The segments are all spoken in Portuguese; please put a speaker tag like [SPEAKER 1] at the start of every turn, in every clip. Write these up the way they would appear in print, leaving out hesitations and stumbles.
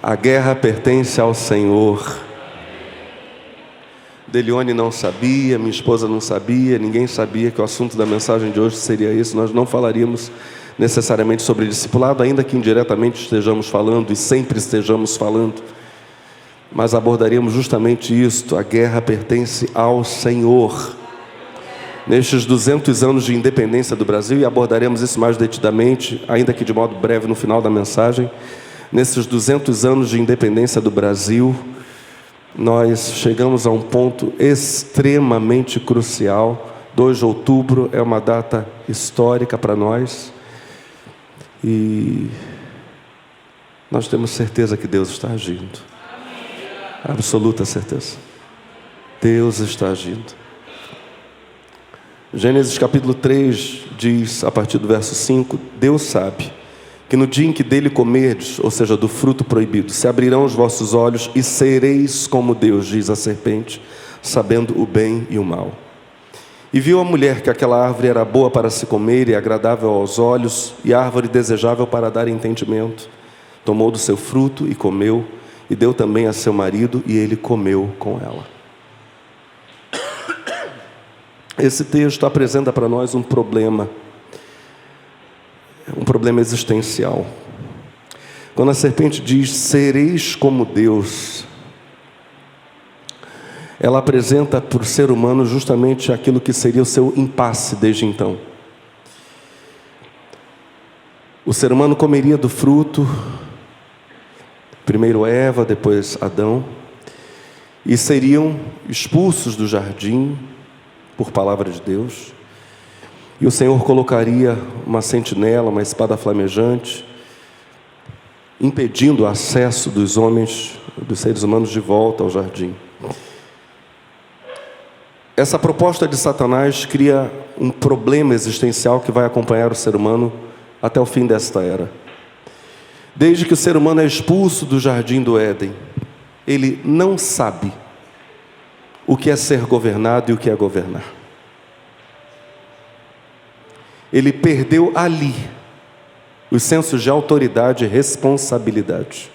[SPEAKER 1] A guerra pertence ao Senhor. Delione não sabia, minha esposa não sabia, ninguém sabia que o assunto da mensagem de hoje seria esse. Nós não falaríamos necessariamente sobre discipulado, ainda que indiretamente estejamos falando e sempre estejamos falando, mas abordaríamos justamente isto: a guerra pertence ao Senhor. Nestes 200 anos de independência do Brasil, e abordaremos isso mais detidamente, ainda que de modo breve no final da mensagem, nesses 200 anos de independência do Brasil, nós chegamos a um ponto extremamente crucial. 2 de outubro é uma data histórica para nós, e nós temos certeza que Deus está agindo. Absoluta certeza. Deus está agindo. Gênesis capítulo 3 diz, a partir do verso 5, Deus sabe que no dia em que dele comerdes, ou seja, do fruto proibido, se abrirão os vossos olhos e sereis como Deus, diz a serpente, sabendo o bem e o mal. E viu a mulher que aquela árvore era boa para se comer e agradável aos olhos, e árvore desejável para dar entendimento. Tomou do seu fruto e comeu, e deu também a seu marido, e ele comeu com ela. Esse texto apresenta para nós um problema existencial. Quando a serpente diz, sereis como Deus, ela apresenta para o ser humano justamente aquilo que seria o seu impasse desde então. O ser humano comeria do fruto, primeiro Eva, depois Adão, e seriam expulsos do jardim por palavra de Deus, e o Senhor colocaria uma sentinela, uma espada flamejante, impedindo o acesso dos homens, dos seres humanos de volta ao jardim. Essa proposta de Satanás cria um problema existencial que vai acompanhar o ser humano até o fim desta era. Desde que o ser humano é expulso do jardim do Éden, ele não sabe o que é ser governado e o que é governar. Ele perdeu ali os sensos de autoridade e responsabilidade.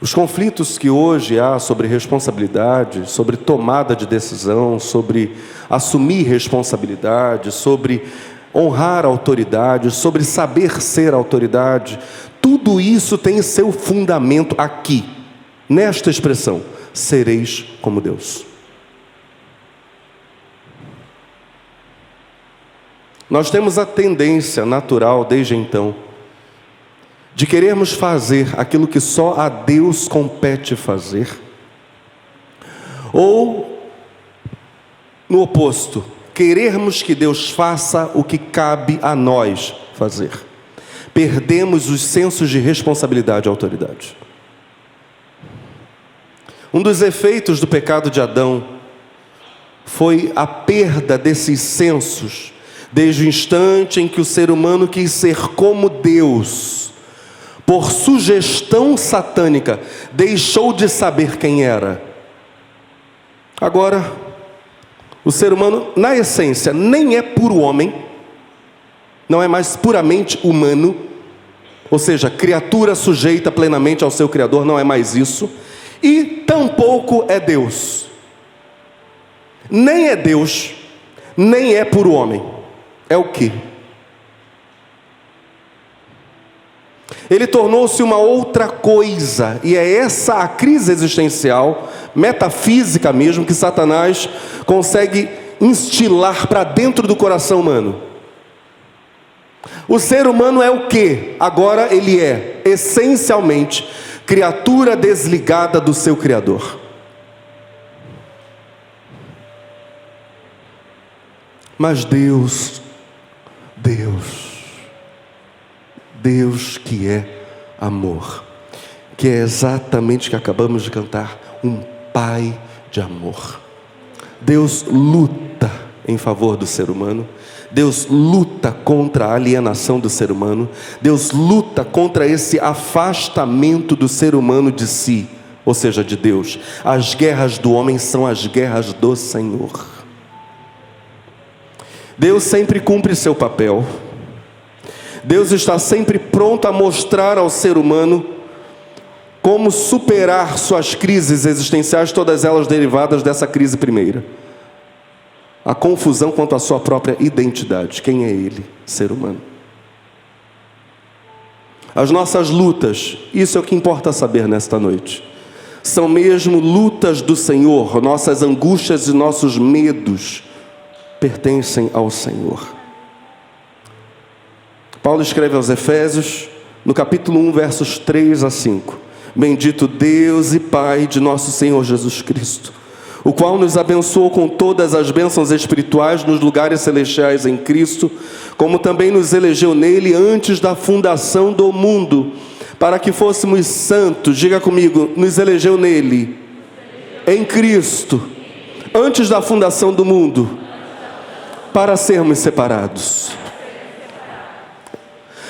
[SPEAKER 1] Os conflitos que hoje há sobre responsabilidade, sobre tomada de decisão, sobre assumir responsabilidade, sobre honrar a autoridade, sobre saber ser autoridade, tudo isso tem seu fundamento aqui, nesta expressão: sereis como Deus. Nós temos a tendência natural desde então de querermos fazer aquilo que só a Deus compete fazer, ou no oposto, querermos que Deus faça o que cabe a nós fazer. Perdemos os sensos de responsabilidade e autoridade. Um dos efeitos do pecado de Adão foi a perda desses sensos, desde o instante em que o ser humano quis ser como Deus, por sugestão satânica, deixou de saber quem era. Agora, o ser humano, na essência, nem é puro homem, não é mais puramente humano, ou seja, criatura sujeita plenamente ao seu Criador, não é mais isso, e tampouco é Deus. Nem é Deus, nem é puro homem. É o quê? Ele tornou-se uma outra coisa, e é essa a crise existencial, metafísica mesmo, que Satanás consegue instilar para dentro do coração humano. O ser humano é o quê? Agora ele é, essencialmente, criatura desligada do seu Criador. Mas Deus que é amor, que é exatamente o que acabamos de cantar, um Pai de amor. Deus luta em favor do ser humano, Deus luta contra a alienação do ser humano, Deus luta contra esse afastamento do ser humano de si, ou seja, de Deus. As guerras do homem são as guerras do Senhor. Deus sempre cumpre seu papel. Deus está sempre pronto a mostrar ao ser humano como superar suas crises existenciais, todas elas derivadas dessa crise primeira. A confusão quanto à sua própria identidade. Quem é ele? Ser humano. As nossas lutas, isso é o que importa saber nesta noite, são mesmo lutas do Senhor. Nossas angústias e nossos medos pertencem ao Senhor. Paulo escreve aos Efésios, no capítulo 1, versos 3 a 5. Bendito Deus e Pai de nosso Senhor Jesus Cristo, o qual nos abençoou com todas as bênçãos espirituais nos lugares celestiais em Cristo, como também nos elegeu nele antes da fundação do mundo, para que fôssemos santos. Diga comigo, nos elegeu nele, em Cristo, antes da fundação do mundo, para sermos separados.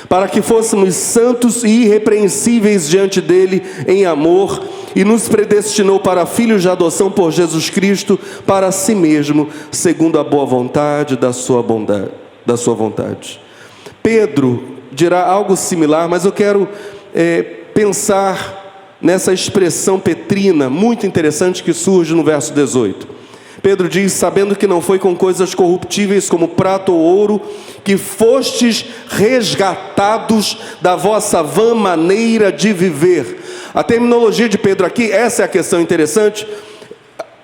[SPEAKER 1] Para que fôssemos santos e irrepreensíveis diante dele em amor, e nos predestinou para filhos de adoção por Jesus Cristo, para si mesmo, segundo a boa vontade da sua vontade. Pedro dirá algo similar, mas eu quero pensar nessa expressão petrina, muito interessante, que surge no verso 18. Pedro diz, sabendo que não foi com coisas corruptíveis como prata ou ouro, que fostes resgatados da vossa vã maneira de viver. A terminologia de Pedro aqui, essa é a questão interessante.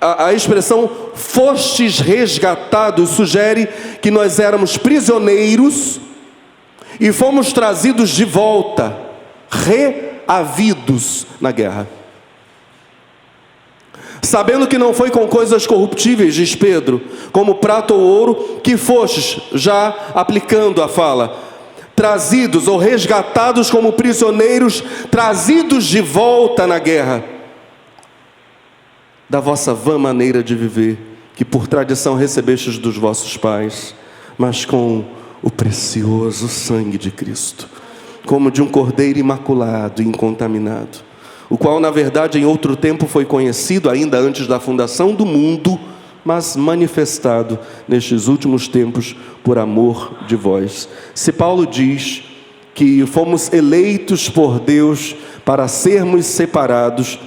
[SPEAKER 1] A expressão fostes resgatados sugere que nós éramos prisioneiros e fomos trazidos de volta, reavidos na guerra. Sabendo que não foi com coisas corruptíveis, diz Pedro, como prata ou ouro, que fostes, já aplicando a fala, trazidos ou resgatados como prisioneiros, trazidos de volta na guerra, da vossa vã maneira de viver, que por tradição recebestes dos vossos pais, mas com o precioso sangue de Cristo, como de um cordeiro imaculado e incontaminado, o qual na verdade em outro tempo foi conhecido ainda antes da fundação do mundo, mas manifestado nestes últimos tempos por amor de vós. Se Paulo diz que fomos eleitos por Deus para sermos separados,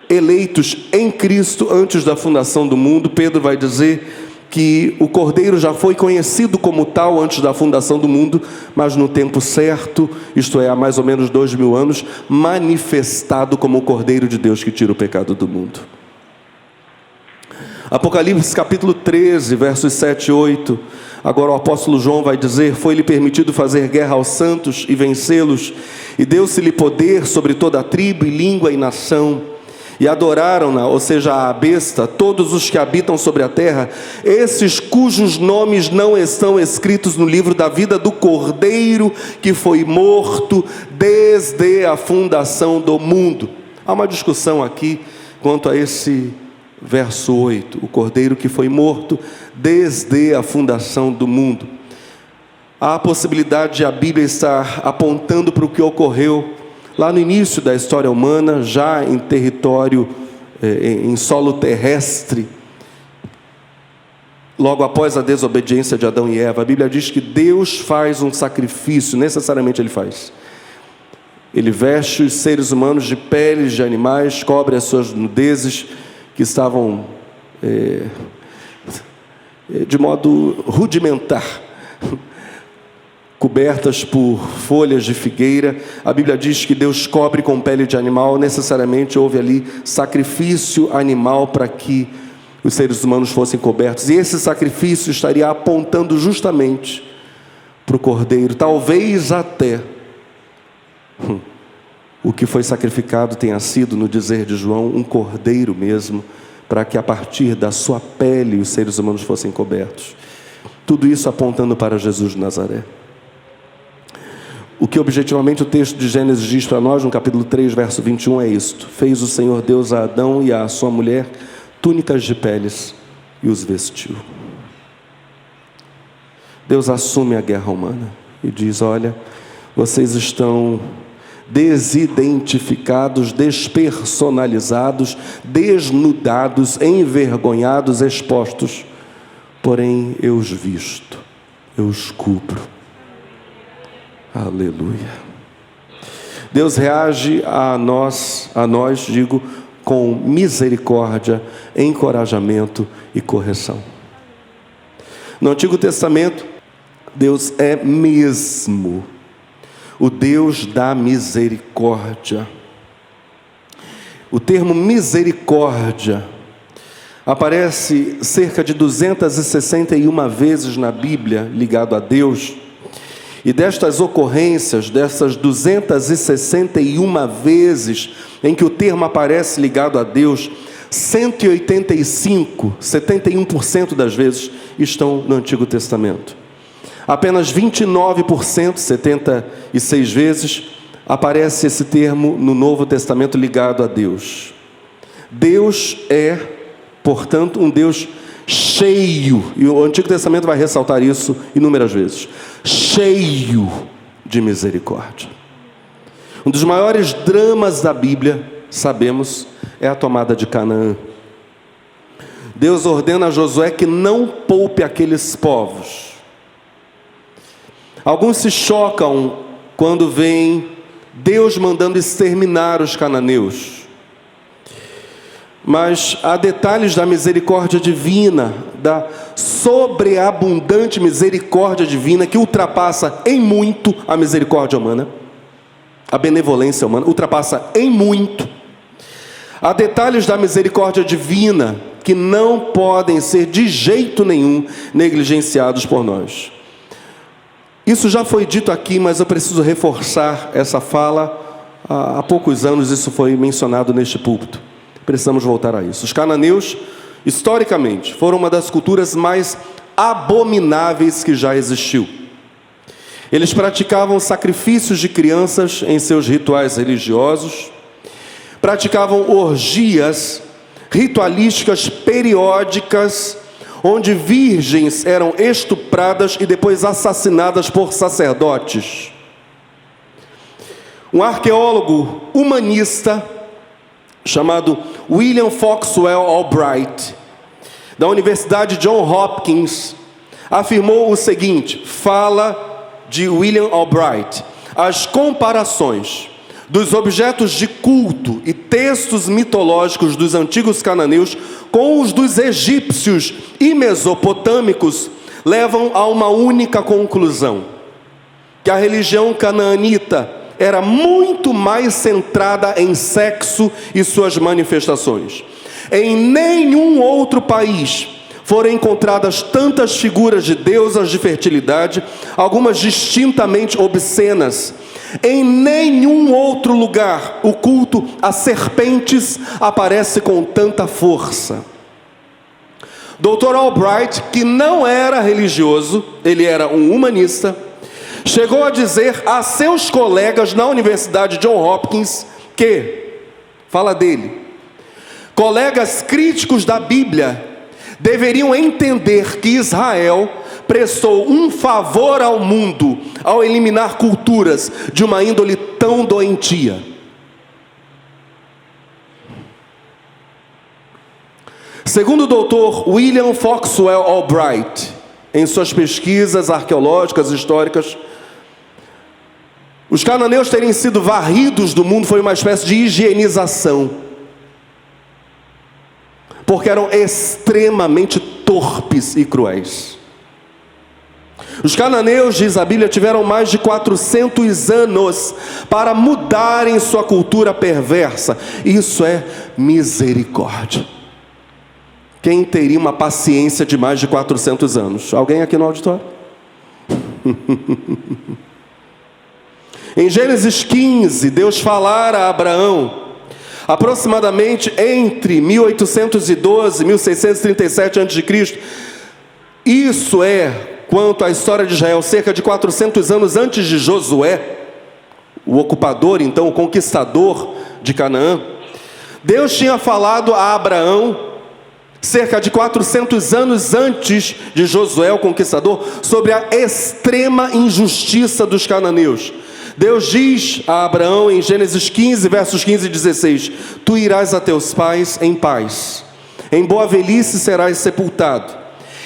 [SPEAKER 1] eleitos em Cristo antes da fundação do mundo, Pedro vai dizer que o Cordeiro já foi conhecido como tal antes da fundação do mundo, mas no tempo certo, isto é, há mais ou menos 2000 anos, manifestado como o Cordeiro de Deus que tira o pecado do mundo. Apocalipse capítulo 13, versos 7 e 8, agora o apóstolo João vai dizer, foi-lhe permitido fazer guerra aos santos e vencê-los, e deu-se-lhe poder sobre toda a tribo e língua e nação, e adoraram-na, ou seja, a besta, todos os que habitam sobre a terra, esses cujos nomes não estão escritos no livro da vida do Cordeiro, que foi morto desde a fundação do mundo. Há uma discussão aqui quanto a esse verso 8, o Cordeiro que foi morto desde a fundação do mundo. Há a possibilidade de a Bíblia estar apontando para o que ocorreu lá no início da história humana, já em território, em solo terrestre, logo após a desobediência de Adão e Eva. A Bíblia diz que Deus faz um sacrifício, necessariamente Ele faz. Ele veste os seres humanos de peles de animais, cobre as suas nudezes, que estavam de modo rudimentar, cobertas por folhas de figueira. A Bíblia diz que Deus cobre com pele de animal, necessariamente houve ali sacrifício animal para que os seres humanos fossem cobertos, e esse sacrifício estaria apontando justamente para o Cordeiro. Talvez até o que foi sacrificado tenha sido, no dizer de João, um cordeiro mesmo, para que a partir da sua pele os seres humanos fossem cobertos. Tudo isso apontando para Jesus de Nazaré. O que objetivamente o texto de Gênesis diz para nós, no capítulo 3, verso 21, é isto: fez o Senhor Deus a Adão e a sua mulher túnicas de peles e os vestiu. Deus assume a guerra humana e diz, olha, vocês estão desidentificados, despersonalizados, desnudados, envergonhados, expostos, porém eu os visto, eu os cubro. Aleluia. Deus reage a nós, digo, com misericórdia, encorajamento e correção. No Antigo Testamento, Deus é mesmo o Deus da misericórdia. O termo misericórdia aparece cerca de 261 vezes na Bíblia ligado a Deus. E destas ocorrências, dessas 261 vezes em que o termo aparece ligado a Deus, 185, 71% das vezes estão no Antigo Testamento. Apenas 29%, 76 vezes, aparece esse termo no Novo Testamento ligado a Deus. Deus é, portanto, um Deus cheio, e o Antigo Testamento vai ressaltar isso inúmeras vezes, cheio de misericórdia. Um dos maiores dramas da Bíblia, sabemos, é a tomada de Canaã. Deus ordena a Josué que não poupe aqueles povos. Alguns se chocam quando veem Deus mandando exterminar os cananeus. Mas há detalhes da misericórdia divina, da sobreabundante misericórdia divina, que ultrapassa em muito a misericórdia humana, a benevolência humana, ultrapassa em muito. Há detalhes da misericórdia divina que não podem ser de jeito nenhum negligenciados por nós. Isso já foi dito aqui, mas eu preciso reforçar essa fala. Há poucos anos isso foi mencionado neste púlpito. Precisamos voltar a isso. Os cananeus, historicamente, foram uma das culturas mais abomináveis que já existiu. Eles praticavam sacrifícios de crianças em seus rituais religiosos, praticavam orgias ritualísticas periódicas, onde virgens eram estupradas e depois assassinadas por sacerdotes. Um arqueólogo humanista chamado William Foxwell Albright, da Universidade Johns Hopkins, afirmou o seguinte, fala de William Albright: as comparações dos objetos de culto e textos mitológicos dos antigos cananeus com os dos egípcios e mesopotâmicos levam a uma única conclusão: que a religião canaanita era muito mais centrada em sexo e suas manifestações. Em nenhum outro país foram encontradas tantas figuras de deusas de fertilidade, algumas distintamente obscenas. Em nenhum outro lugar o culto a serpentes aparece com tanta força. Dr. Albright, que não era religioso, ele era um humanista, chegou a dizer a seus colegas na Universidade Johns Hopkins que, fala dele, colegas críticos da Bíblia deveriam entender que Israel prestou um favor ao mundo ao eliminar culturas de uma índole tão doentia. Segundo o Dr. William Foxwell Albright, em suas pesquisas arqueológicas e históricas, os cananeus terem sido varridos do mundo foi uma espécie de higienização, porque eram extremamente torpes e cruéis. Os cananeus, diz a Bíblia, tiveram mais de 400 anos para mudarem sua cultura perversa. Isso é misericórdia. Quem teria uma paciência de mais de 400 anos? Alguém aqui no auditório? Em Gênesis 15, Deus falara a Abraão, aproximadamente entre 1812 e 1637 a.C., isso é, quanto à história de Israel, cerca de 400 anos antes de Josué, o ocupador, então o conquistador de Canaã. Deus tinha falado a Abraão, cerca de 400 anos antes de Josué, o conquistador, sobre a extrema injustiça dos cananeus. Deus diz a Abraão em Gênesis 15, versos 15 e 16: tu irás a teus pais em paz, em boa velhice serás sepultado,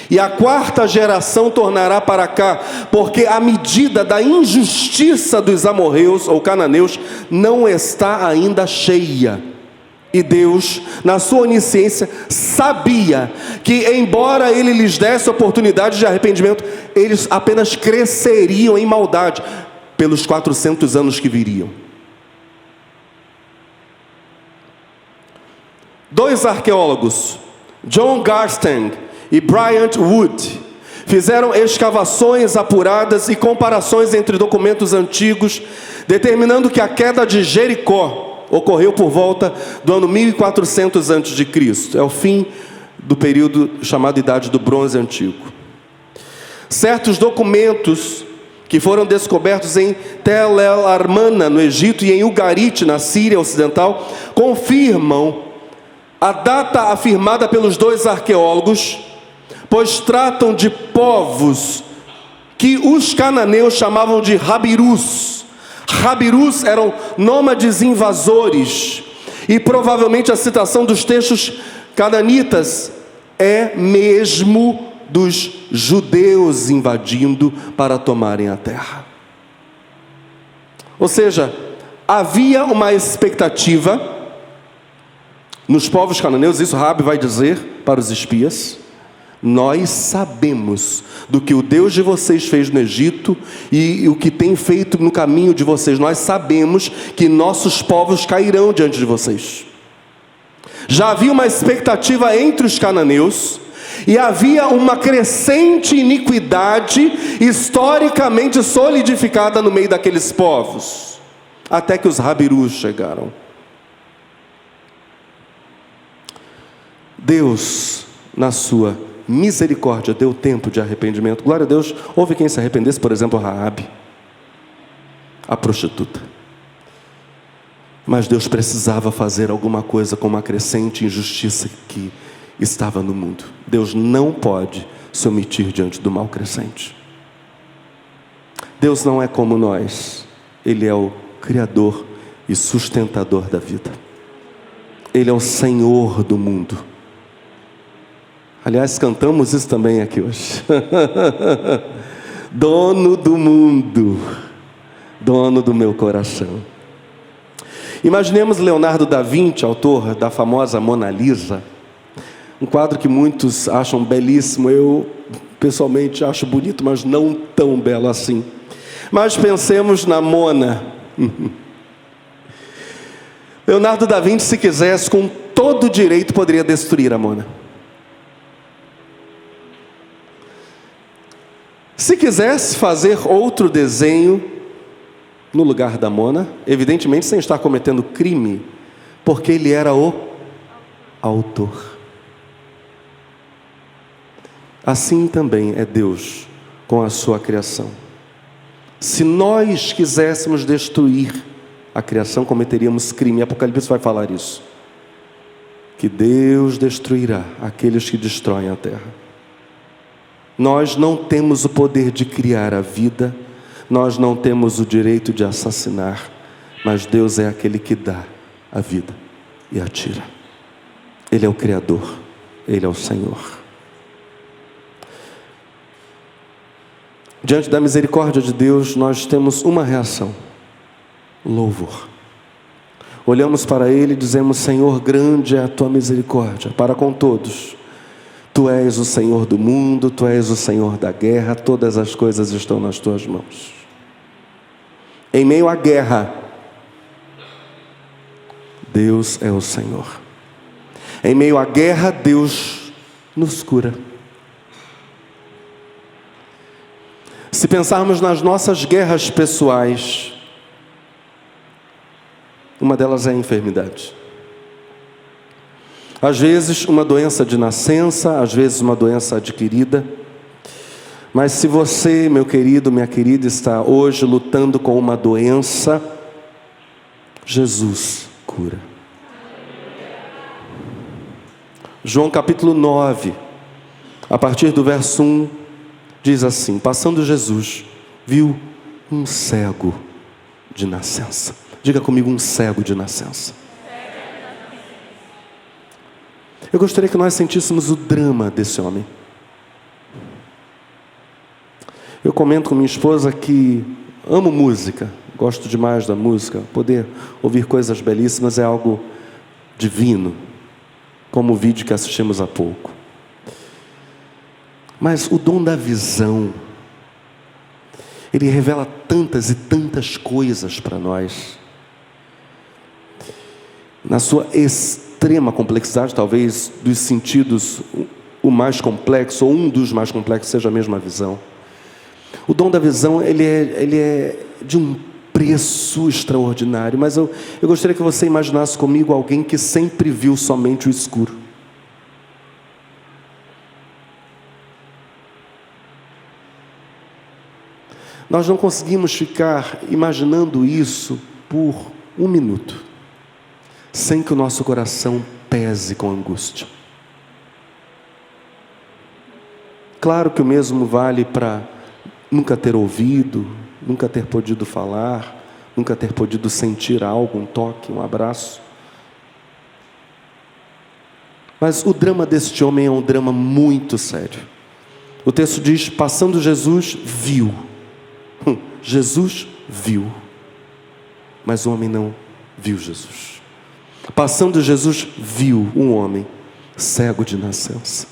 [SPEAKER 1] E a quarta geração tornará para cá, porque a medida da injustiça dos amorreus ou cananeus não está ainda cheia. E Deus, na sua onisciência, sabia que, embora Ele lhes desse oportunidade de arrependimento, eles apenas cresceriam em maldade pelos 400 anos que viriam. Dois arqueólogos, John Garstang e Bryant Wood, fizeram escavações apuradas e comparações entre documentos antigos, determinando que a queda de Jericó ocorreu por volta do ano 1400 a.C. É o fim do período chamado Idade do Bronze Antigo. Certos documentos que foram descobertos em Tel El Armana, no Egito, e em Ugarit, na Síria Ocidental, confirmam a data afirmada pelos dois arqueólogos, pois tratam de povos que os cananeus chamavam de Rabirus. Rabirus eram nômades invasores, e provavelmente a citação dos textos cananitas é mesmo dos judeus invadindo para tomarem a terra. Ou seja, havia uma expectativa nos povos cananeus, isso Raabe vai dizer para os espias: nós sabemos do que o Deus de vocês fez no Egito e o que tem feito no caminho de vocês. Nós sabemos que nossos povos cairão diante de vocês. Já havia uma expectativa entre os cananeus, e havia uma crescente iniquidade historicamente solidificada no meio daqueles povos, até que os Rabirus chegaram. Deus, na sua misericórdia, deu tempo de arrependimento. Glória a Deus, houve quem se arrependesse, por exemplo, Raabe, a prostituta. Mas Deus precisava fazer alguma coisa com uma crescente injustiça que estava no mundo. Deus não pode se omitir diante do mal crescente. Deus não é como nós. Ele é o Criador e sustentador da vida. Ele é o Senhor do mundo. Aliás, cantamos isso também aqui hoje. Dono do mundo, dono do meu coração. Imaginemos Leonardo da Vinci, autor da famosa Mona Lisa, um quadro que muitos acham belíssimo. Eu pessoalmente acho bonito, mas não tão belo assim. Mas pensemos na Mona. Leonardo da Vinci, se quisesse, com todo direito, poderia destruir a Mona. Se quisesse fazer outro desenho no lugar da Mona, evidentemente sem estar cometendo crime, porque ele era o autor. Assim também é Deus com a sua criação. Se nós quiséssemos destruir a criação, cometeríamos crime. Apocalipse vai falar isso, que Deus destruirá aqueles que destroem a terra. Nós não temos o poder de criar a vida, nós não temos o direito de assassinar, mas Deus é aquele que dá a vida e a tira. Ele é o Criador, Ele é o Senhor. Diante da misericórdia de Deus, nós temos uma reação: louvor. Olhamos para Ele e dizemos: Senhor, grande é a tua misericórdia para com todos. Tu és o Senhor do mundo, Tu és o Senhor da guerra, todas as coisas estão nas Tuas mãos. Em meio à guerra, Deus é o Senhor. Em meio à guerra, Deus nos cura. Se pensarmos nas nossas guerras pessoais, uma delas é a enfermidade. Às vezes uma doença de nascença, às vezes uma doença adquirida. Mas se você, meu querido, minha querida, está hoje lutando com uma doença, Jesus cura. João capítulo 9, a partir do verso 1, diz assim: passando Jesus, viu um cego de nascença. Diga comigo: um cego de nascença. Eu gostaria que nós sentíssemos o drama desse homem. Eu comento com minha esposa que amo música, gosto demais da música. Poder ouvir coisas belíssimas é algo divino, como o vídeo que assistimos há pouco. Mas o dom da visão, ele revela tantas e tantas coisas para nós. Na sua extrema complexidade, talvez dos sentidos, o mais complexo, ou um dos mais complexos, seja a mesma visão. O dom da visão, ele é de um preço extraordinário, mas eu gostaria que você imaginasse comigo alguém que sempre viu somente o escuro. Nós não conseguimos ficar imaginando isso por um minuto, sem que o nosso coração pese com angústia. Claro que o mesmo vale para nunca ter ouvido, nunca ter podido falar, nunca ter podido sentir algo, um toque, um abraço. Mas o drama deste homem é um drama muito sério. O texto diz: passando Jesus viu. Jesus viu, mas o homem não viu Jesus. Passando Jesus viu um homem cego de nascença.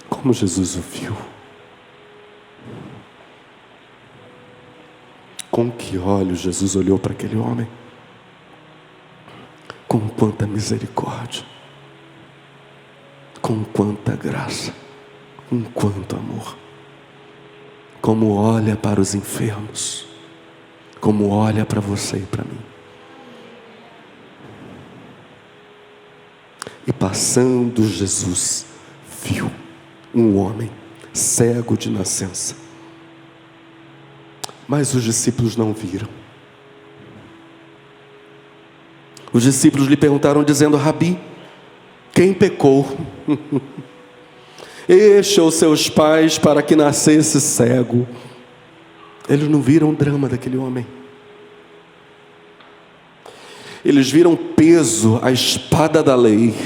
[SPEAKER 1] Como Jesus o viu? Com que olhos Jesus olhou para aquele homem? Com quanta misericórdia, com quanta graça, com quanto amor. Como olha para os enfermos, como olha para você e para mim. E passando Jesus viu um homem cego de nascença. Mas os discípulos não viram. Os discípulos lhe perguntaram dizendo: Rabi, quem pecou? Este ou seus pais para que nascesse cego? Eles não viram o drama daquele homem. Eles viram peso, a espada da lei.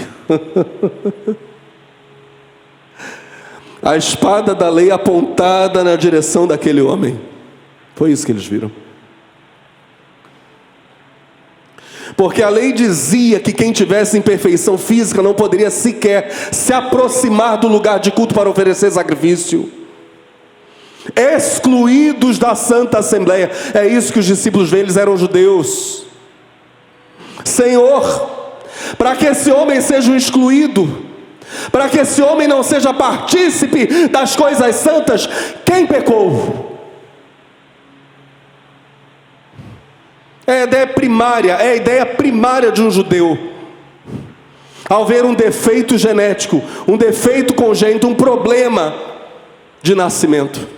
[SPEAKER 1] A espada da lei apontada na direção daquele homem. Foi isso que eles viram. Porque a lei dizia que quem tivesse imperfeição física não poderia sequer se aproximar do lugar de culto para oferecer sacrifício. Excluídos da Santa Assembleia. É isso que os discípulos veem, eles eram judeus. Senhor, para que esse homem seja excluído, para que esse homem não seja partícipe das coisas santas, quem pecou? É a ideia primária de um judeu. Ao ver um defeito genético, um defeito congênito, um problema de nascimento,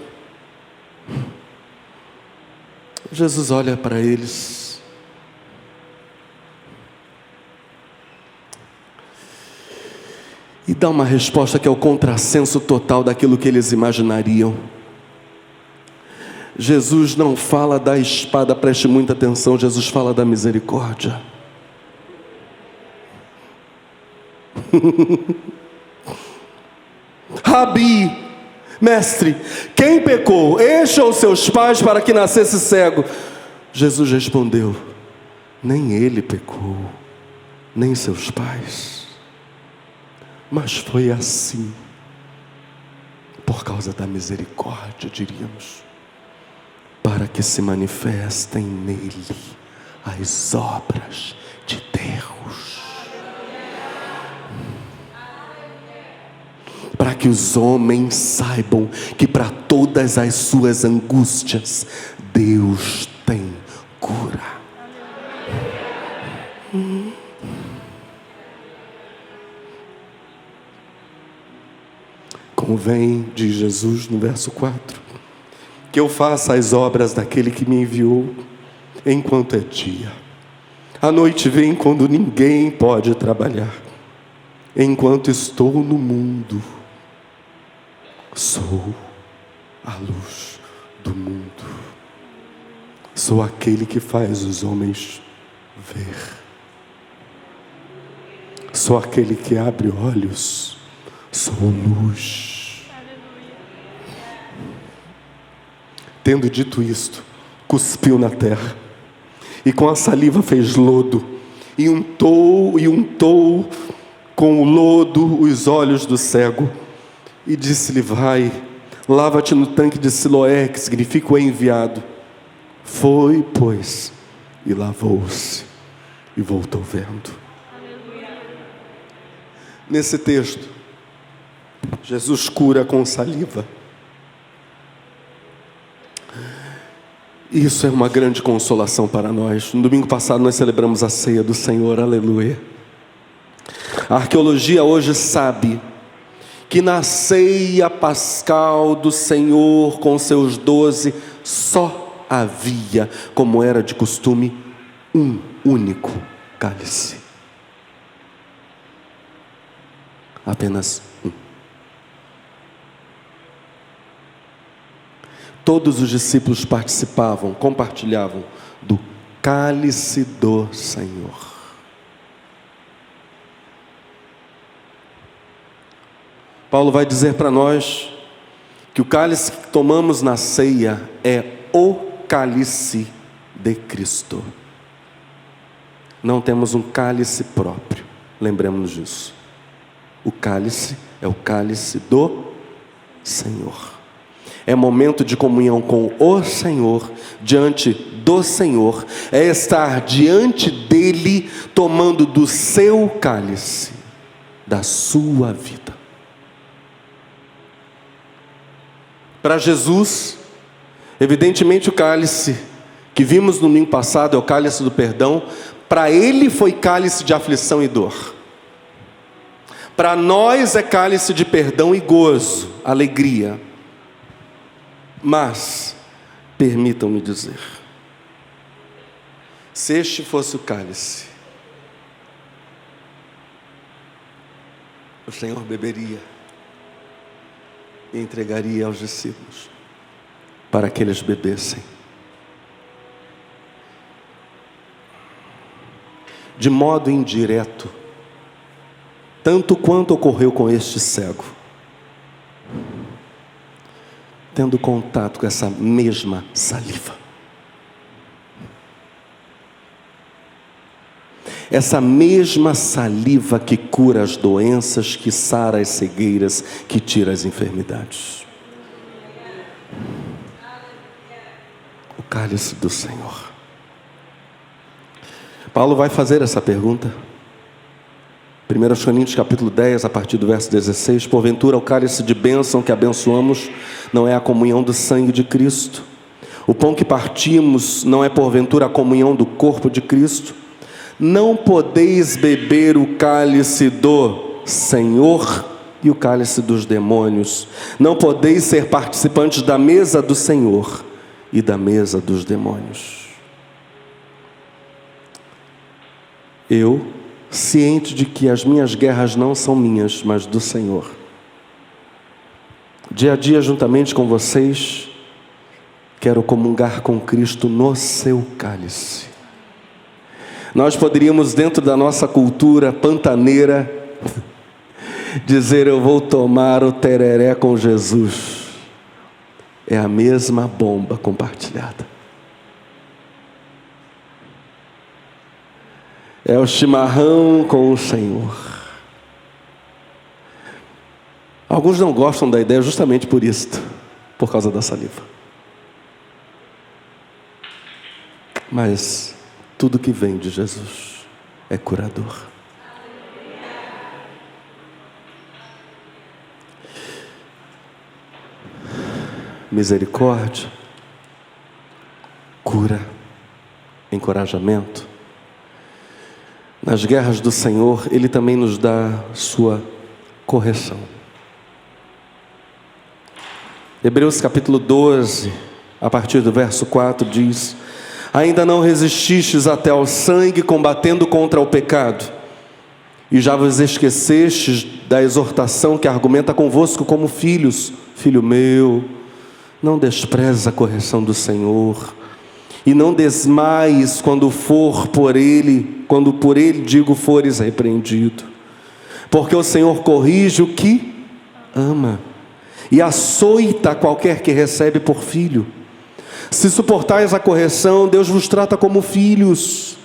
[SPEAKER 1] Jesus olha para eles e dá uma resposta que é o contrassenso total daquilo que eles imaginariam. Jesus não fala da espada, preste muita atenção, Jesus fala da misericórdia. Rabi, mestre, quem pecou, este ou seus pais para que nascesse cego? Jesus respondeu: nem ele pecou, nem seus pais, mas foi assim, por causa da misericórdia, diríamos, para que se manifestem nele as obras de Deus. Para que os homens saibam que para todas as suas angústias, Deus tem cura. Convém, diz Jesus no verso 4, que eu faça as obras daquele que me enviou enquanto é dia. A noite vem quando ninguém pode trabalhar. Enquanto estou no mundo, sou a luz do mundo. Sou aquele que faz os homens ver. Sou aquele que abre olhos. Sou luz. Tendo dito isto, cuspiu na terra, e com a saliva fez lodo, e untou com o lodo os olhos do cego, e disse-lhe: vai, lava-te no tanque de Siloé, que significa o enviado. Foi, pois, e lavou-se, e voltou vendo. Nesse texto, Jesus cura com saliva. Isso é uma grande consolação para nós. No domingo passado nós celebramos a ceia do Senhor, aleluia. A arqueologia hoje sabe que na ceia pascal do Senhor com seus 12, só havia, como era de costume, um único cálice. Apenas um. Todos os discípulos participavam, compartilhavam do cálice do Senhor. Paulo vai dizer para nós que o cálice que tomamos na ceia é o cálice de Cristo. Não temos um cálice próprio, lembremos disso. O cálice é o cálice do Senhor. É momento de comunhão com o Senhor, diante do Senhor. É estar diante dEle, tomando do seu cálice, da sua vida. Para Jesus, evidentemente o cálice que vimos no domingo passado é o cálice do perdão. Para Ele foi cálice de aflição e dor. Para nós é cálice de perdão e gozo, alegria. Mas, permitam-me dizer, se este fosse o cálice, o Senhor beberia e entregaria aos discípulos, para que eles bebessem. De modo indireto, tanto quanto ocorreu com este cego, tendo contato com essa mesma saliva. Essa mesma saliva que cura as doenças, que sara as cegueiras, que tira as enfermidades. O cálice do Senhor. Paulo vai fazer essa pergunta. 1 Coríntios capítulo 10, a partir do verso 16. Porventura o cálice de bênção que abençoamos não é a comunhão do sangue de Cristo? O pão que partimos não é porventura a comunhão do corpo de Cristo? Não podeis beber o cálice do Senhor e o cálice dos demônios. Não podeis ser participantes da mesa do Senhor e da mesa dos demônios. Eu, ciente de que as minhas guerras não são minhas, mas do Senhor, dia a dia, juntamente com vocês, quero comungar com Cristo no seu cálice. Nós poderíamos, dentro da nossa cultura pantaneira, dizer: eu vou tomar o tereré com Jesus. É a mesma bomba compartilhada. É o chimarrão com o Senhor. Alguns não gostam da ideia justamente por isto, por causa da saliva. Mas tudo que vem de Jesus é curador. Misericórdia, cura, encorajamento. Nas guerras do Senhor, Ele também nos dá sua correção. Hebreus capítulo 12, a partir do verso 4 diz: ainda não resististes até ao sangue, combatendo contra o pecado, e já vos esquecestes da exortação que argumenta convosco como filhos. Filho meu, não desprezes a correção do Senhor, e não desmaies quando por ele fores repreendido, porque o Senhor corrige o que ama, e açoita qualquer que recebe por filho. Se suportais a correção, Deus vos trata como filhos.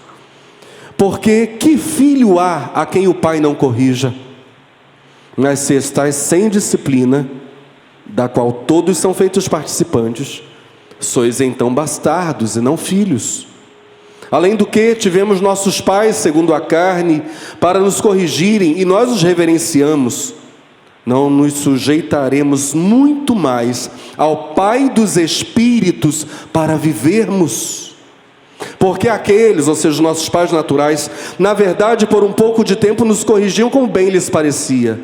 [SPEAKER 1] Porque que filho há a quem o pai não corrija? Mas se estáis sem disciplina, da qual todos são feitos participantes, sois então bastardos e não filhos. Além do que, tivemos nossos pais, segundo a carne, para nos corrigirem, e nós os reverenciamos. Não nos sujeitaremos muito mais ao Pai dos Espíritos para vivermos? Porque aqueles, ou seja, os nossos pais naturais, na verdade, por um pouco de tempo nos corrigiam como bem lhes parecia.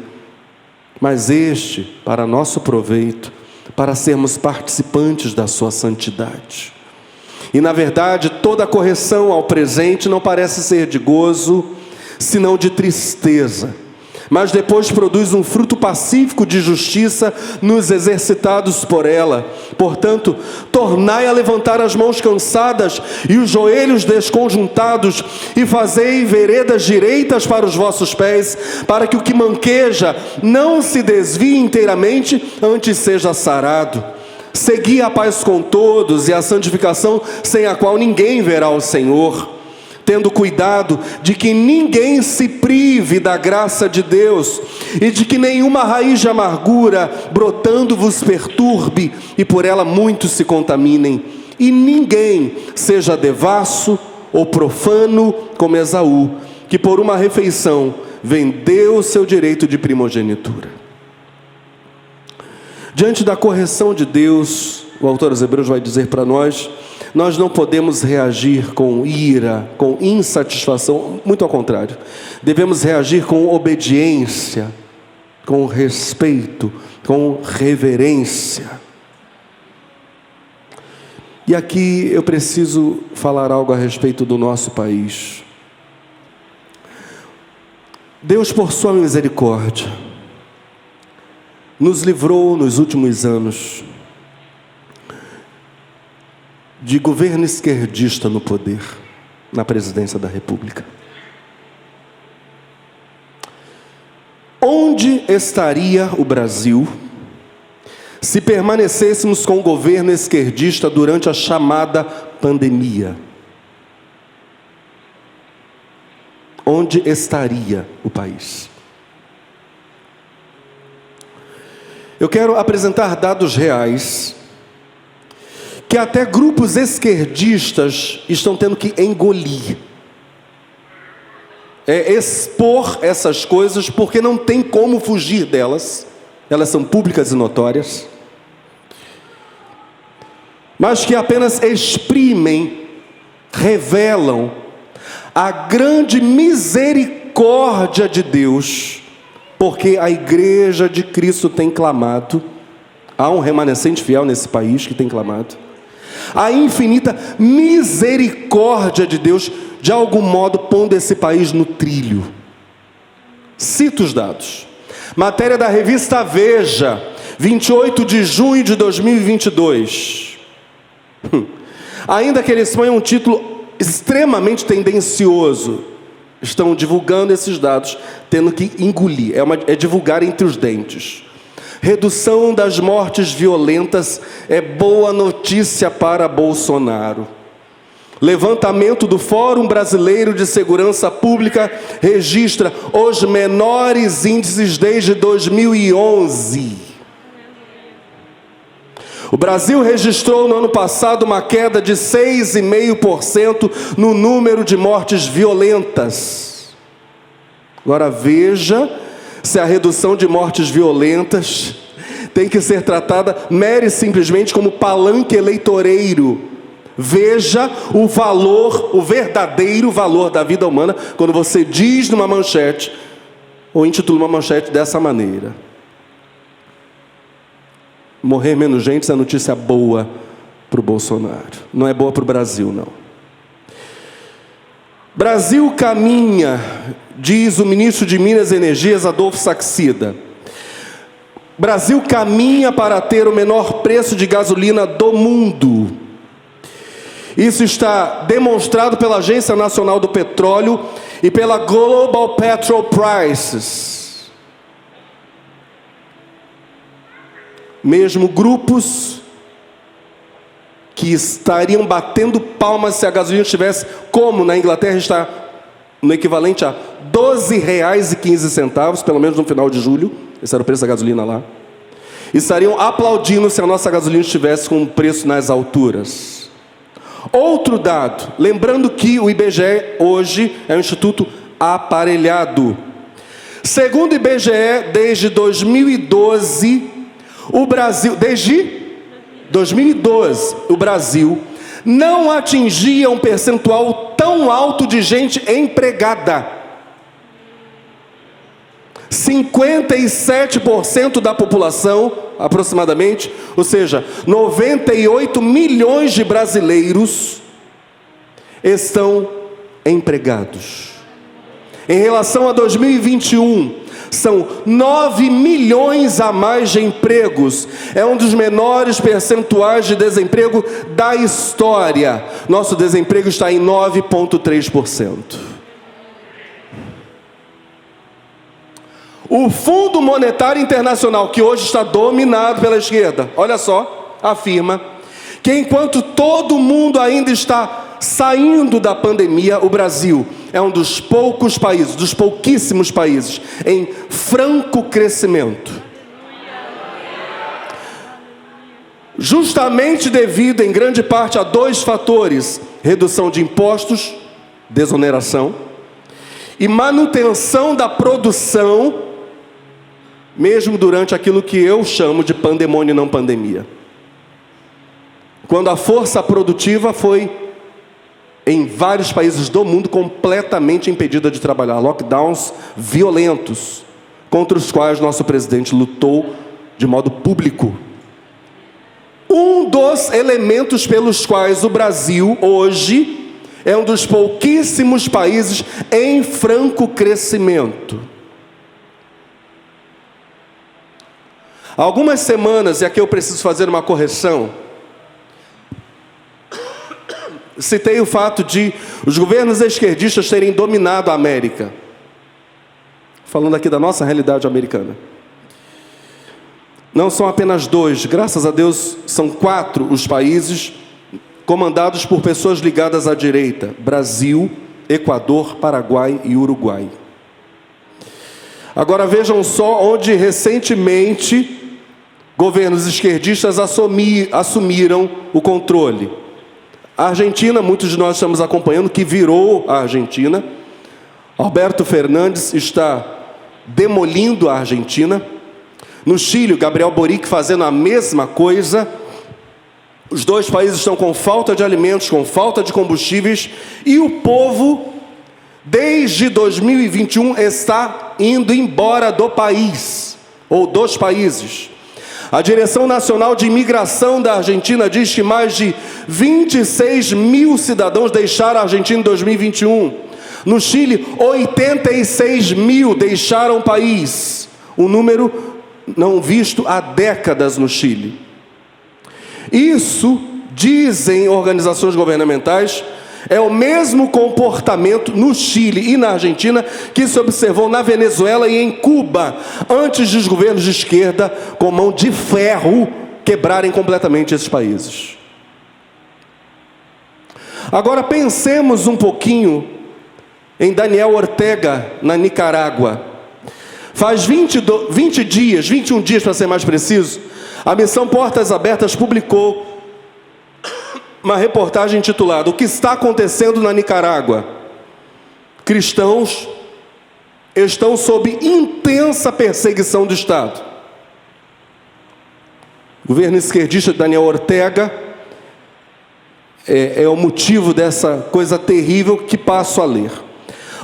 [SPEAKER 1] Mas este, para nosso proveito, para sermos participantes da sua santidade. E na verdade, toda correção ao presente não parece ser de gozo, senão de tristeza. Mas depois produz um fruto pacífico de justiça nos exercitados por ela. Portanto, tornai a levantar as mãos cansadas e os joelhos desconjuntados, e fazei veredas direitas para os vossos pés, para que o que manqueja não se desvie inteiramente, antes seja sarado. Segui a paz com todos e a santificação, sem a qual ninguém verá o Senhor, tendo cuidado de que ninguém se prive da graça de Deus, e de que nenhuma raiz de amargura brotando vos perturbe, e por ela muitos se contaminem. E ninguém seja devasso ou profano como Esaú, que por uma refeição vendeu o seu direito de primogenitura. Diante da correção de Deus, o autor aos Hebreus vai dizer para nós, nós não podemos reagir com ira, com insatisfação, muito ao contrário. Devemos reagir com obediência, com respeito, com reverência. E aqui eu preciso falar algo a respeito do nosso país. Deus, por sua misericórdia, nos livrou nos últimos anos de governo esquerdista no poder, na presidência da República. Onde estaria o Brasil se permanecêssemos com o governo esquerdista durante a chamada pandemia? Onde estaria o país? Eu quero apresentar dados reais que até grupos esquerdistas estão tendo que engolir. Expor essas coisas, porque não tem como fugir delas. Elas são públicas e notórias. Mas que apenas exprimem, revelam a grande misericórdia de Deus, porque a igreja de Cristo tem clamado. Há um remanescente fiel nesse país que tem clamado. A infinita misericórdia de Deus, de algum modo pondo esse país no trilho. Cito os dados. Matéria da revista Veja, 28 de junho de 2022. Ainda que eles ponham um título extremamente tendencioso, estão divulgando esses dados, tendo que engolir, é divulgar entre os dentes. Redução das mortes violentas é boa notícia para Bolsonaro. Levantamento do Fórum Brasileiro de Segurança Pública registra os menores índices desde 2011. O Brasil registrou no ano passado uma queda de 6,5% no número de mortes violentas. Agora veja se a redução de mortes violentas tem que ser tratada mera e simplesmente como palanque eleitoreiro. Veja o valor, o verdadeiro valor da vida humana, quando você diz numa manchete, ou intitula uma manchete dessa maneira: morrer menos gente é notícia boa para o Bolsonaro. Não é boa para o Brasil, não. Brasil caminha, diz o ministro de Minas e Energias, Adolfo Saxida. Brasil caminha para ter o menor preço de gasolina do mundo. Isso está demonstrado pela Agência Nacional do Petróleo e pela Global Petrol Prices. Mesmo grupos que que estariam batendo palmas se a gasolina estivesse, como na Inglaterra está no equivalente a R$ 12,15, pelo menos no final de julho, esse era o preço da gasolina lá, estariam aplaudindo se a nossa gasolina estivesse com um preço nas alturas. Outro dado, lembrando que o IBGE hoje é um instituto aparelhado. Segundo o IBGE, desde 2012, o Brasil não atingia um percentual tão alto de gente empregada. 57% da população, aproximadamente, ou seja, 98 milhões de brasileiros estão empregados. Em relação a 2021, são 9 milhões a mais de empregos. É um dos menores percentuais de desemprego da história. Nosso desemprego está em 9,3%. O Fundo Monetário Internacional, que hoje está dominado pela esquerda, olha só, afirma que enquanto todo mundo ainda está saindo da pandemia, o Brasil é um dos poucos países, dos pouquíssimos países, em franco crescimento. Justamente devido, em grande parte, a dois fatores: redução de impostos, desoneração, e manutenção da produção, mesmo durante aquilo que eu chamo de pandemônio e não pandemia. Quando a força produtiva foi, em vários países do mundo, completamente impedida de trabalhar. Lockdowns violentos, contra os quais nosso presidente lutou de modo público. Um dos elementos pelos quais o Brasil, hoje, é um dos pouquíssimos países em franco crescimento. Há algumas semanas, e aqui eu preciso fazer uma correção, citei o fato de os governos esquerdistas terem dominado a América. Falando aqui da nossa realidade americana. Não são apenas dois, graças a Deus, são 4 os países comandados por pessoas ligadas à direita: Brasil, Equador, Paraguai e Uruguai. Agora vejam só onde recentemente governos esquerdistas assumiram o controle. A Argentina, muitos de nós estamos acompanhando, que virou a Argentina. Alberto Fernandes está demolindo a Argentina. No Chile, Gabriel Boric fazendo a mesma coisa. Os dois países estão com falta de alimentos, com falta de combustíveis, e o povo, desde 2021, está indo embora do país, ou dos países. A Direção Nacional de Imigração da Argentina diz que mais de 26 mil cidadãos deixaram a Argentina em 2021. No Chile, 86 mil deixaram o país. Um número não visto há décadas no Chile. Isso, dizem organizações governamentais, é o mesmo comportamento no Chile e na Argentina que se observou na Venezuela e em Cuba, antes dos governos de esquerda, com mão de ferro, quebrarem completamente esses países. Agora pensemos um pouquinho em Daniel Ortega, na Nicarágua. Faz 21 dias para ser mais preciso, a Missão Portas Abertas publicou uma reportagem intitulada: O que está acontecendo na Nicarágua? Cristãos estão sob intensa perseguição do Estado. O governo esquerdista de Daniel Ortega é o motivo dessa coisa terrível que passo a ler.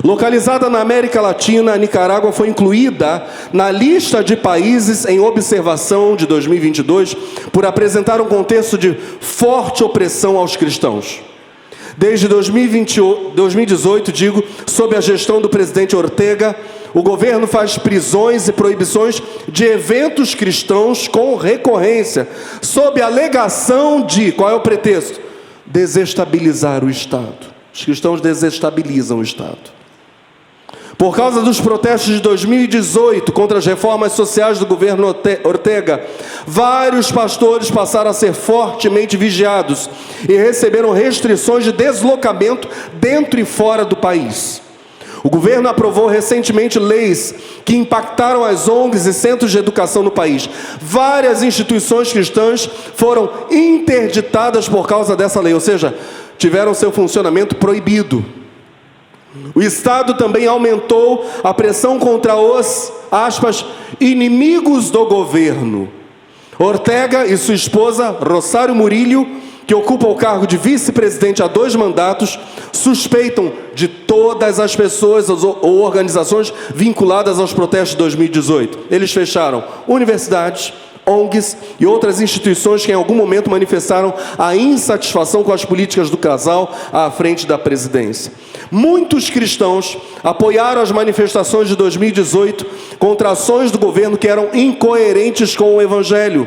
[SPEAKER 1] Localizada na América Latina, a Nicarágua foi incluída na lista de países em observação de 2022 por apresentar um contexto de forte opressão aos cristãos. Desde 2018, sob a gestão do presidente Ortega, o governo faz prisões e proibições de eventos cristãos com recorrência, sob a alegação de, qual é o pretexto? Desestabilizar o Estado. Os cristãos desestabilizam o Estado. Por causa dos protestos de 2018 contra as reformas sociais do governo Ortega, vários pastores passaram a ser fortemente vigiados e receberam restrições de deslocamento dentro e fora do país. O governo aprovou recentemente leis que impactaram as ONGs e centros de educação no país. Várias instituições cristãs foram interditadas por causa dessa lei, ou seja, tiveram seu funcionamento proibido. O Estado também aumentou a pressão contra os, aspas, inimigos do governo. Ortega e sua esposa, Rosário Murillo, que ocupa o cargo de vice-presidente há 2 mandatos, suspeitam de todas as pessoas ou organizações vinculadas aos protestos de 2018. Eles fecharam universidades, ONGs e outras instituições que em algum momento manifestaram a insatisfação com as políticas do casal à frente da presidência. Muitos cristãos apoiaram as manifestações de 2018 contra ações do governo que eram incoerentes com o Evangelho.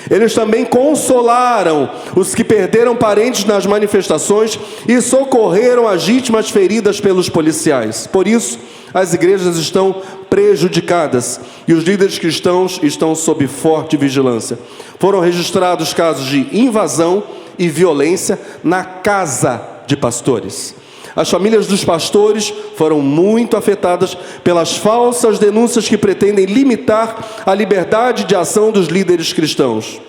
[SPEAKER 1] Eles também consolaram os que perderam parentes nas manifestações e socorreram as vítimas feridas pelos policiais. Por isso, as igrejas estão prejudicadas e os líderes cristãos estão sob forte vigilância. Foram registrados casos de invasão e violência na casa de pastores. As famílias dos pastores foram muito afetadas pelas falsas denúncias que pretendem limitar a liberdade de ação dos líderes cristãos.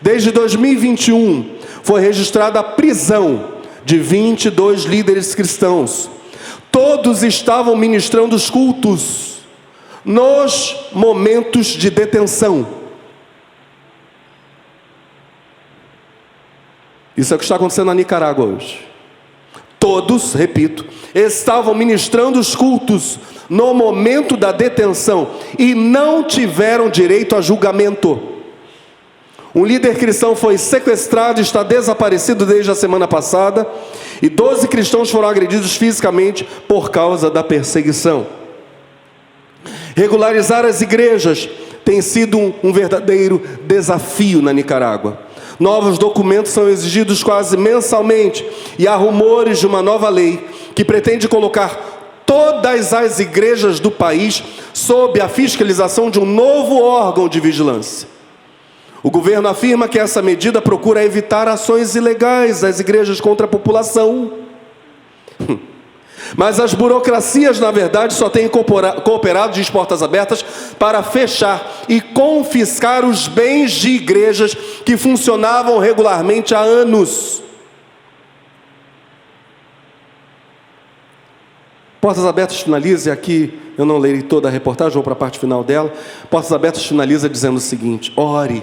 [SPEAKER 1] Desde 2021, foi registrada a prisão de 22 líderes cristãos. Todos estavam ministrando os cultos nos momentos de detenção. Isso é o que está acontecendo na Nicarágua hoje. Todos, repito, estavam ministrando os cultos no momento da detenção e não tiveram direito a julgamento. Um líder cristão foi sequestrado e está desaparecido desde a semana passada, e 12 cristãos foram agredidos fisicamente por causa da perseguição. Regularizar as igrejas tem sido um verdadeiro desafio na Nicarágua. Novos documentos são exigidos quase mensalmente e há rumores de uma nova lei que pretende colocar todas as igrejas do país sob a fiscalização de um novo órgão de vigilância. O governo afirma que essa medida procura evitar ações ilegais das igrejas contra a população. Mas as burocracias, na verdade, só têm cooperado de portas abertas para fechar e confiscar os bens de igrejas que funcionavam regularmente há anos. Portas Abertas finaliza, e aqui eu não lerei toda a reportagem, vou para a parte final dela. Portas Abertas finaliza dizendo o seguinte: ore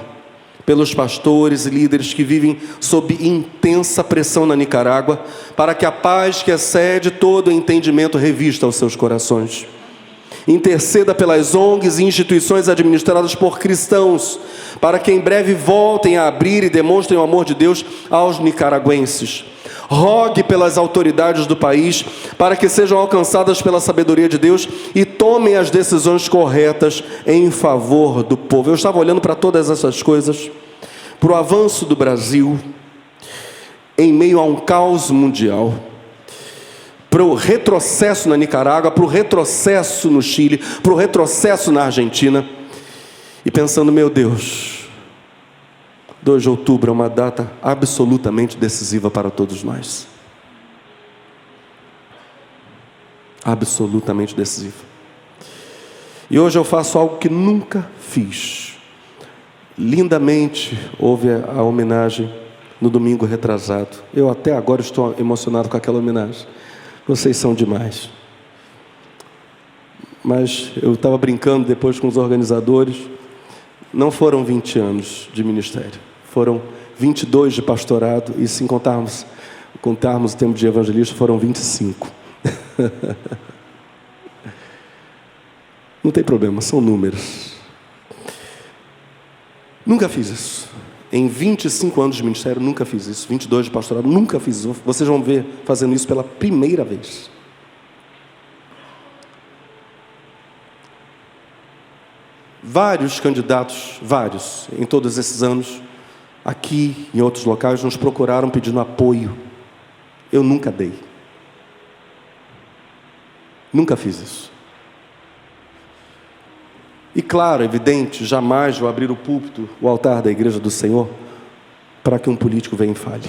[SPEAKER 1] pelos pastores e líderes que vivem sob intensa pressão na Nicarágua, para que a paz que excede todo o entendimento revista os seus corações. Interceda pelas ONGs e instituições administradas por cristãos, para que em breve voltem a abrir e demonstrem o amor de Deus aos nicaragüenses. Rogue pelas autoridades do país, para que sejam alcançadas pela sabedoria de Deus e tomem as decisões corretas em favor do povo. Eu estava olhando para todas essas coisas, para o avanço do Brasil, em meio a um caos mundial, para o retrocesso na Nicarágua, para o retrocesso no Chile, para o retrocesso na Argentina, e pensando, meu Deus, 2 de outubro é uma data absolutamente decisiva para todos nós. Absolutamente decisiva. E hoje eu faço algo que nunca fiz. Lindamente houve a homenagem no domingo retrasado. Eu até agora estou emocionado com aquela homenagem. Vocês são demais. Mas eu estava brincando depois com os organizadores. Não foram 20 anos de ministério. Foram 22 de pastorado, e se contarmos o tempo de evangelista, foram 25. Não tem problema, são números. Nunca fiz isso. Em 25 anos de ministério, nunca fiz isso. 22 de pastorado, nunca fiz isso. Vocês vão ver fazendo isso pela primeira vez. Vários candidatos, em todos esses anos, aqui e em outros locais, nos procuraram pedindo apoio. Eu nunca dei. Nunca fiz isso. E claro, evidente, jamais vou abrir o púlpito, o altar da igreja do Senhor, para que um político venha e fale.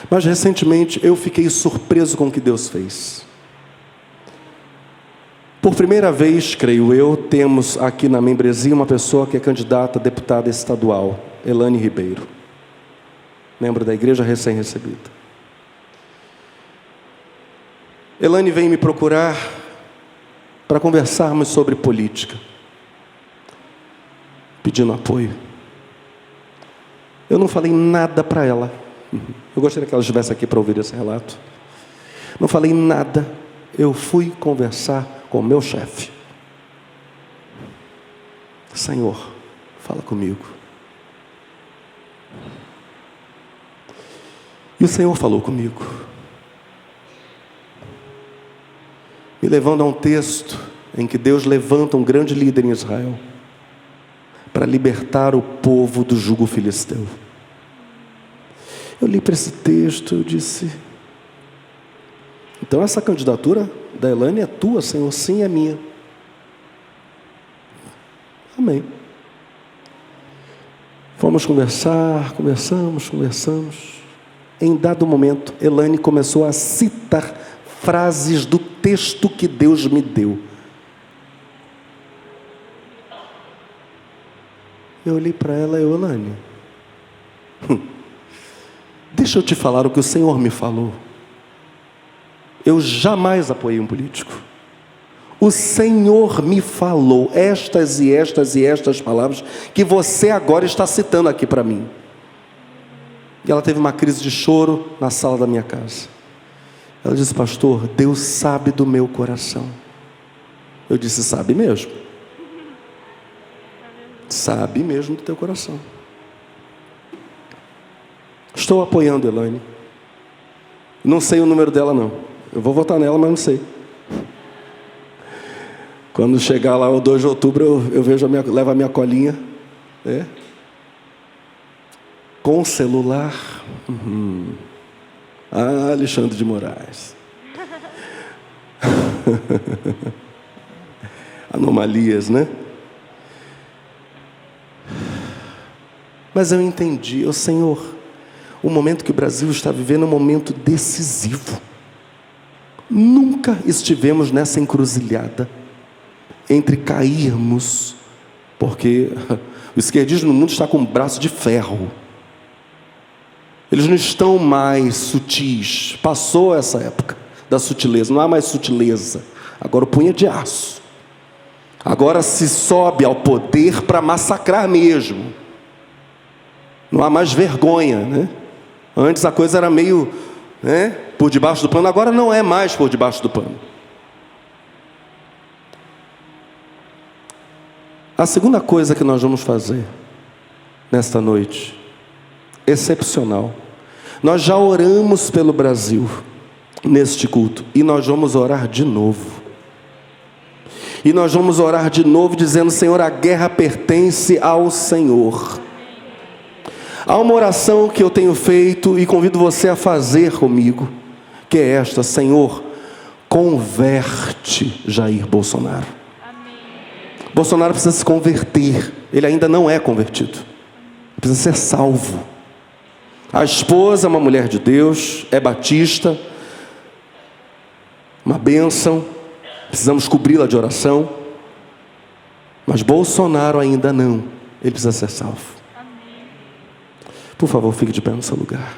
[SPEAKER 1] Mas recentemente eu fiquei surpreso com o que Deus fez. Por primeira vez, creio eu, temos aqui na membresia uma pessoa que é candidata a deputada estadual, Elane Ribeiro, membro da igreja recém-recebida. Elane vem me procurar para conversarmos sobre política, pedindo apoio. Eu não falei nada para ela. Eu gostaria que ela estivesse aqui para ouvir esse relato. Não falei nada. Eu fui conversar com o meu chefe. Senhor, fala comigo. E o Senhor falou comigo, me levando a um texto em que Deus levanta um grande líder em Israel para libertar o povo do jugo filisteu. Eu li para esse texto, eu disse: então essa candidatura da Elane é tua, Senhor? Sim, é minha. Amém. Fomos conversar, conversamos. Em dado momento, Elane começou a citar frases do texto que Deus me deu. Eu olhei para ela: Elane, deixa eu te falar o que o Senhor me falou. Eu jamais apoiei um político. O Senhor me falou estas e estas palavras que você agora está citando aqui para mim. E ela teve uma crise de choro na sala da minha casa. Ela disse: pastor, Deus sabe do meu coração. Eu disse: sabe mesmo. Sabe mesmo do teu coração. Estou apoiando Elane. Não sei o número dela não. Eu vou votar nela, mas não sei. Quando chegar lá o 2 de outubro, eu vejo levo a minha colinha. Com celular. Ah, Alexandre de Moraes. Anomalias, né? Mas eu entendi, o Senhor, o momento que o Brasil está vivendo é um momento decisivo. Nunca estivemos nessa encruzilhada entre cairmos, porque o esquerdismo no mundo está com um braço de ferro. Eles não estão mais sutis. Passou essa época da sutileza, não há mais sutileza. Agora o punho é de aço. Agora se sobe ao poder para massacrar mesmo. Não há mais vergonha, né? Antes a coisa era meio, né, por debaixo do pano. Agora não é mais por debaixo do pano. A segunda coisa que nós vamos fazer nesta noite, excepcional. Nós já oramos pelo Brasil neste culto e nós vamos orar de novo. E nós vamos orar de novo dizendo: Senhor, a guerra pertence ao Senhor. Há uma oração que eu tenho feito e convido você a fazer comigo, que é esta: Senhor, converte Jair Bolsonaro. Amém. Bolsonaro precisa se converter. Ele ainda não é convertido. Precisa ser salvo. A esposa é uma mulher de Deus, é batista, uma bênção, precisamos cobri-la de oração. Mas Bolsonaro ainda não. Ele precisa ser salvo. Por favor, fique de pé no seu lugar.